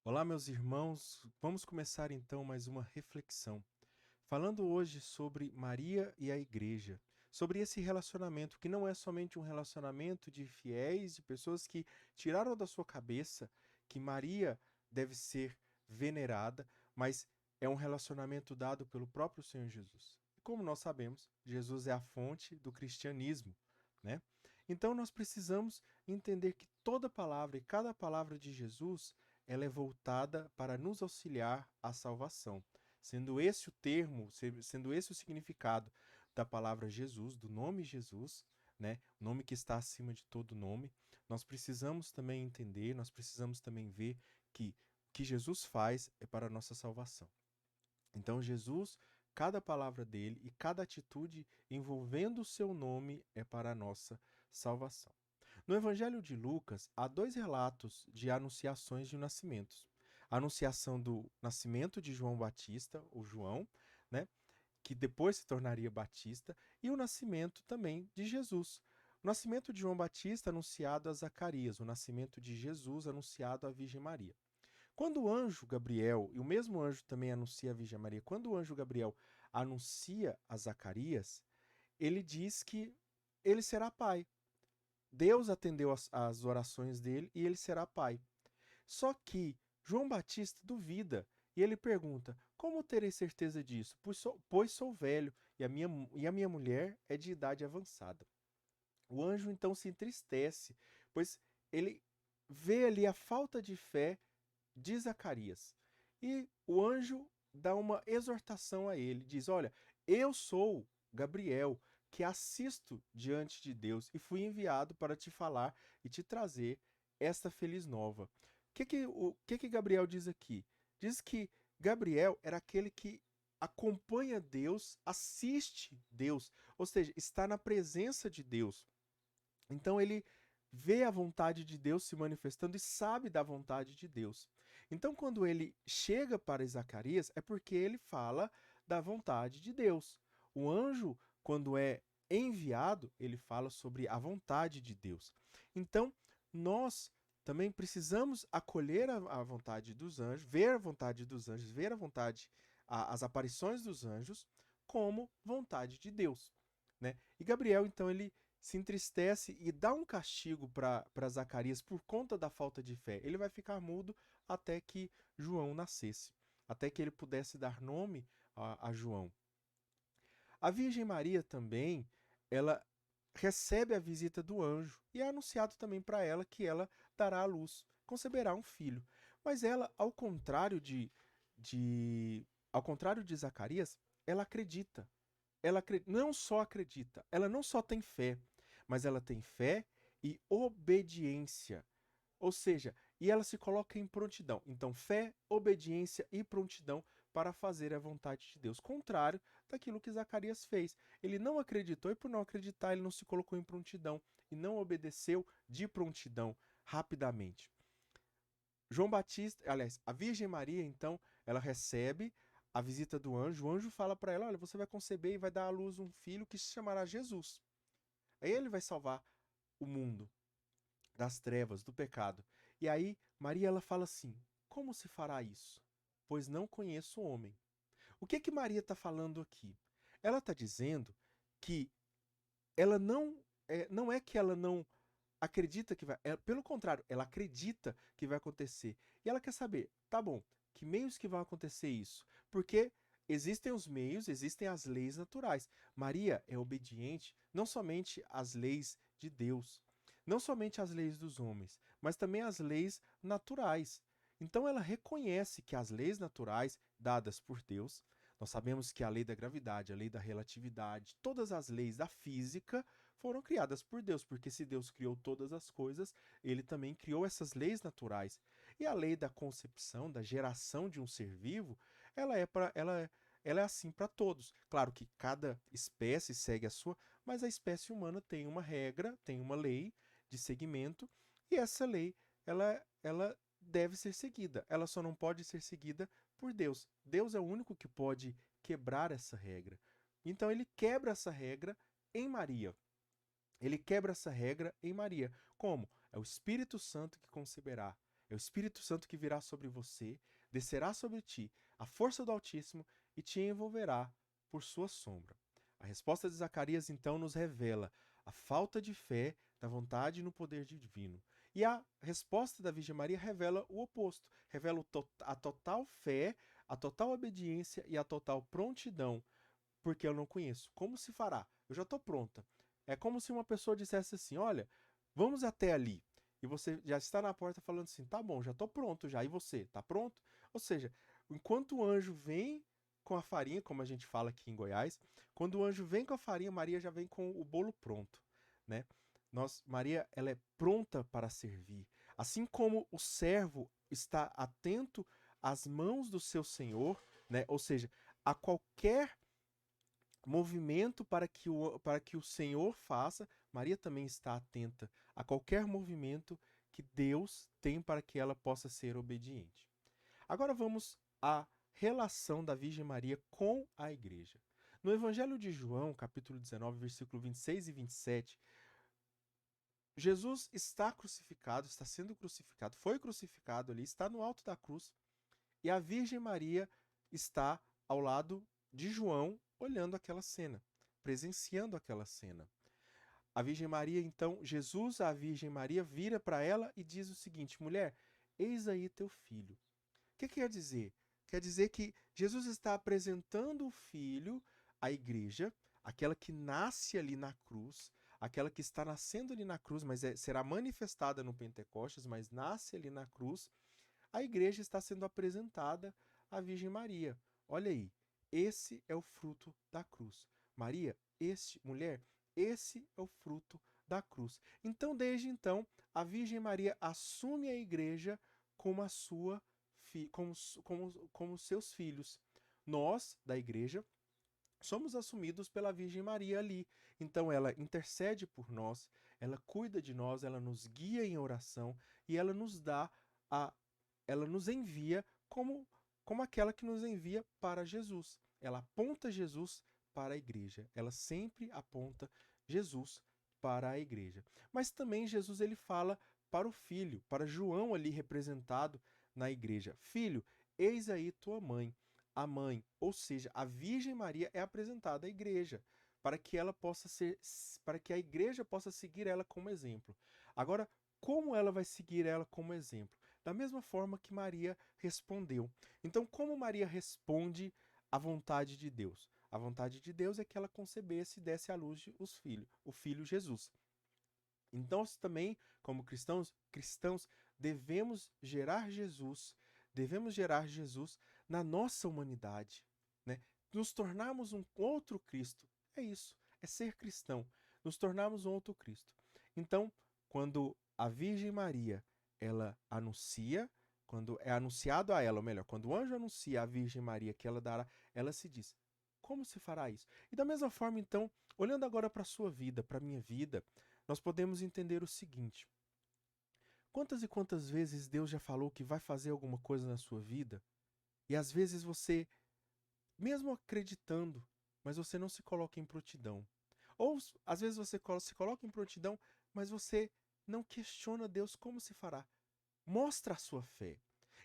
Olá, meus irmãos. Vamos começar então mais uma reflexão. Falando hoje sobre Maria e a igreja, sobre esse relacionamento que não é somente um relacionamento de fiéis, de pessoas que tiraram da sua cabeça que Maria deve ser venerada, mas é um relacionamento dado pelo próprio Senhor Jesus. E como nós sabemos, Jesus é a fonte do cristianismo, né? Então nós precisamos entender que toda palavra e cada palavra de Jesus, ela é voltada para nos auxiliar à salvação. Sendo esse o termo, sendo esse o significado da palavra Jesus, do nome Jesus, né? O nome que está acima de todo nome, nós precisamos também entender, nós precisamos também ver que o que Jesus faz é para a nossa salvação. Então, Jesus, cada palavra dele e cada atitude envolvendo o seu nome é para a nossa salvação. No Evangelho de Lucas, há dois relatos de anunciações de nascimentos. A anunciação do nascimento de João Batista, ou João, né, que depois se tornaria Batista, e o nascimento também de Jesus. O nascimento de João Batista anunciado a Zacarias, o nascimento de Jesus anunciado à Virgem Maria. Quando o anjo Gabriel, e o mesmo anjo também anuncia a Virgem Maria, quando o anjo Gabriel anuncia a Zacarias, ele diz que ele será pai. Deus atendeu as orações dele e ele será pai. Só que João Batista duvida e ele pergunta: como terei certeza disso? Pois sou velho e a minha mulher é de idade avançada. O anjo então se entristece, pois ele vê ali a falta de fé de Zacarias. E o anjo dá uma exortação a ele, diz: olha, eu sou Gabriel, que assisto diante de Deus e fui enviado para te falar e te trazer esta feliz nova. O que Gabriel diz aqui? Diz que Gabriel era aquele que acompanha Deus, assiste Deus, ou seja, está na presença de Deus. Então ele vê a vontade de Deus se manifestando e sabe da vontade de Deus. Então quando ele chega para Zacarias é porque ele fala da vontade de Deus. O anjo, quando é enviado, ele fala sobre a vontade de Deus. Então nós também precisamos acolher a vontade dos anjos, ver a vontade dos anjos, ver a vontade, as aparições dos anjos como vontade de Deus, né? E Gabriel, então, ele se entristece e dá um castigo para Zacarias por conta da falta de fé. Ele vai ficar mudo até que João nascesse, até que ele pudesse dar nome a João. A Virgem Maria também, ela recebe a visita do anjo e é anunciado também para ela que ela dará à luz, conceberá um filho. Mas ela, ao contrário de Zacarias, ela acredita. Ela não só acredita, ela não só tem fé, mas ela tem fé e obediência. Ou seja, e ela se coloca em prontidão. Então, fé, obediência e prontidão para fazer a vontade de Deus. Contrário daquilo que Zacarias fez. Ele não acreditou e, por não acreditar, ele não se colocou em prontidão e não obedeceu de prontidão rapidamente. João Batista, aliás, a Virgem Maria, então, ela recebe a visita do anjo. O anjo fala para ela: olha, você vai conceber e vai dar à luz um filho que se chamará Jesus. Aí ele vai salvar o mundo das trevas, do pecado. E aí, Maria, ela fala assim: como se fará isso? Pois não conheço o homem. O que que Maria está falando aqui? Ela está dizendo que ela não é que ela não acredita que vai. Pelo contrário, ela acredita que vai acontecer. E ela quer saber, tá bom, que meios que vão acontecer isso? Porque existem os meios, existem as leis naturais. Maria é obediente não somente às leis de Deus, não somente às leis dos homens, mas também às leis naturais. Então ela reconhece que as leis naturais dadas por Deus, nós sabemos que a lei da gravidade, a lei da relatividade, todas as leis da física foram criadas por Deus, porque se Deus criou todas as coisas, ele também criou essas leis naturais. E a lei da concepção, da geração de um ser vivo, ela é assim para todos. Claro que cada espécie segue a sua, mas a espécie humana tem uma regra, tem uma lei de seguimento, e essa lei, ela deve ser seguida. Ela só não pode ser seguida por Deus. Deus é o único que pode quebrar essa regra. Então ele quebra essa regra em Maria. Ele quebra essa regra em Maria. Como? É o Espírito Santo que conceberá. É o Espírito Santo que virá sobre você, descerá sobre ti a força do Altíssimo e te envolverá por sua sombra. A resposta de Zacarias, então, nos revela a falta de fé, da vontade no poder divino. E a resposta da Virgem Maria revela o oposto, revela a total fé, a total obediência e a total prontidão, porque eu não conheço. Como se fará? Eu já estou pronta. É como se uma pessoa dissesse assim, olha, vamos até ali. E você já está na porta falando assim, tá bom, já estou pronto já. E você, tá pronto? Ou seja, enquanto o anjo vem com a farinha, como a gente fala aqui em Goiás, quando o anjo vem com a farinha, Maria já vem com o bolo pronto, né? Maria, ela é pronta para servir. Assim como o servo está atento às mãos do seu senhor, né? Ou seja, a qualquer movimento para que o Senhor faça, Maria também está atenta a qualquer movimento que Deus tem para que ela possa ser obediente. Agora vamos à relação da Virgem Maria com a igreja. No Evangelho de João, capítulo 19, versículo 26 e 27, Jesus está crucificado, está sendo crucificado, foi crucificado ali, está no alto da cruz, e a Virgem Maria está ao lado de João, olhando aquela cena, presenciando aquela cena. A Virgem Maria, então, Jesus, a Virgem Maria, vira para ela e diz o seguinte: mulher, eis aí teu filho. O que quer dizer? Quer dizer que Jesus está apresentando o filho à igreja, aquela que nasce ali na cruz, aquela que está nascendo ali na cruz, mas será manifestada no Pentecostes, mas nasce ali na cruz. A igreja está sendo apresentada à Virgem Maria. Olha aí, esse é o fruto da cruz. Maria, mulher, esse é o fruto da cruz. Então, desde então, a Virgem Maria assume a igreja como a sua como seus filhos. Nós, da igreja, somos assumidos pela Virgem Maria ali. Então ela intercede por nós, ela cuida de nós, ela nos guia em oração e ela nos dá ela nos envia como aquela que nos envia para Jesus. Ela aponta Jesus para a igreja. Ela sempre aponta Jesus para a igreja. Mas também Jesus ele fala para o filho, para João ali representado na igreja. Filho, eis aí tua mãe. A mãe, ou seja, a Virgem Maria é apresentada à igreja para que ela possa para que a igreja possa seguir ela como exemplo. Agora, como ela vai seguir ela como exemplo? Da mesma forma que Maria respondeu. Então, como Maria responde à vontade de Deus? A vontade de Deus é que ela concebesse e desse à luz o filho Jesus. Então, nós também, como cristãos, devemos gerar Jesus na nossa humanidade, né? Nos tornarmos um outro Cristo. É isso, é ser cristão, nos tornarmos um outro Cristo. Então, quando a Virgem Maria, ela anuncia, quando é anunciado a ela, ou melhor, quando o anjo anuncia à Virgem Maria que ela dará, ela se diz: como se fará isso? E da mesma forma, então, olhando agora para a sua vida, para a minha vida, nós podemos entender o seguinte: quantas e quantas vezes Deus já falou que vai fazer alguma coisa na sua vida, e às vezes você, mesmo acreditando, mas você não se coloca em prontidão. Ou às vezes você se coloca em prontidão, mas você não questiona Deus como se fará. Mostra a sua fé.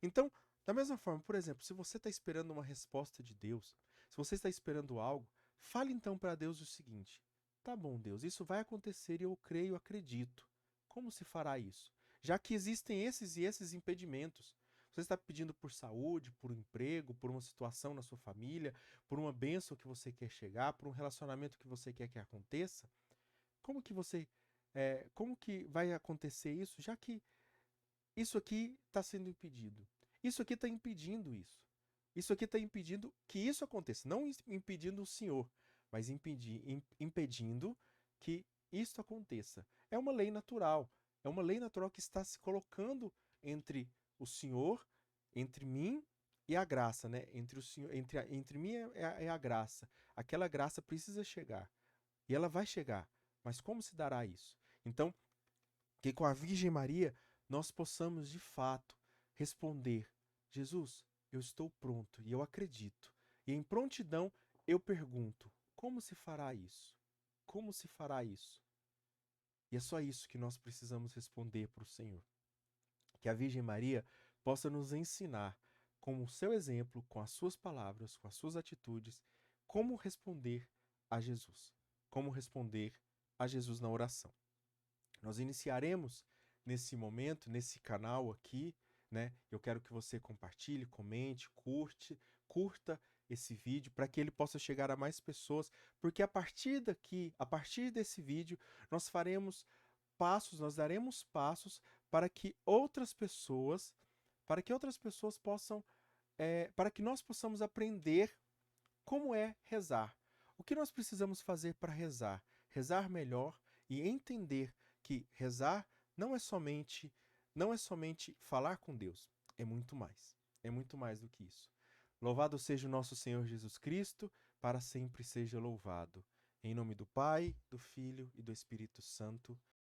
Então, da mesma forma, por exemplo, se você está esperando uma resposta de Deus, se você está esperando algo, fale então para Deus o seguinte: tá bom, Deus, isso vai acontecer e eu creio, acredito. Como se fará isso? Já que existem esses e esses impedimentos. Você está pedindo por saúde, por um emprego, por uma situação na sua família, por uma bênção que você quer chegar, por um relacionamento que você quer que aconteça. Como que como que vai acontecer isso, já que isso aqui está sendo impedido? Isso aqui está impedindo isso. Isso aqui está impedindo que isso aconteça. Não impedindo o Senhor, mas impedindo que isso aconteça. É uma lei natural. É uma lei natural que está se colocando entre o Senhor, entre mim e a graça, né? Entre o Senhor, entre mim e a graça. Aquela graça precisa chegar. E ela vai chegar. Mas como se dará isso? Então, que com a Virgem Maria nós possamos de fato responder: Jesus, eu estou pronto e eu acredito. E em prontidão eu pergunto: como se fará isso? Como se fará isso? E é só isso que nós precisamos responder para o Senhor. Que a Virgem Maria possa nos ensinar, com o seu exemplo, com as suas palavras, com as suas atitudes, como responder a Jesus. Como responder a Jesus na oração. Nós iniciaremos nesse momento, nesse canal aqui, né? Eu quero que você compartilhe, comente, curta esse vídeo para que ele possa chegar a mais pessoas, porque a partir daqui, a partir desse vídeo, nós faremos passos, nós daremos passos para que outras pessoas, possam, para que nós possamos aprender como é rezar. O que nós precisamos fazer para rezar? Rezar melhor e entender que rezar não é somente falar com Deus, é muito mais. É muito mais do que isso. Louvado seja o nosso Senhor Jesus Cristo, para sempre seja louvado. Em nome do Pai, do Filho e do Espírito Santo.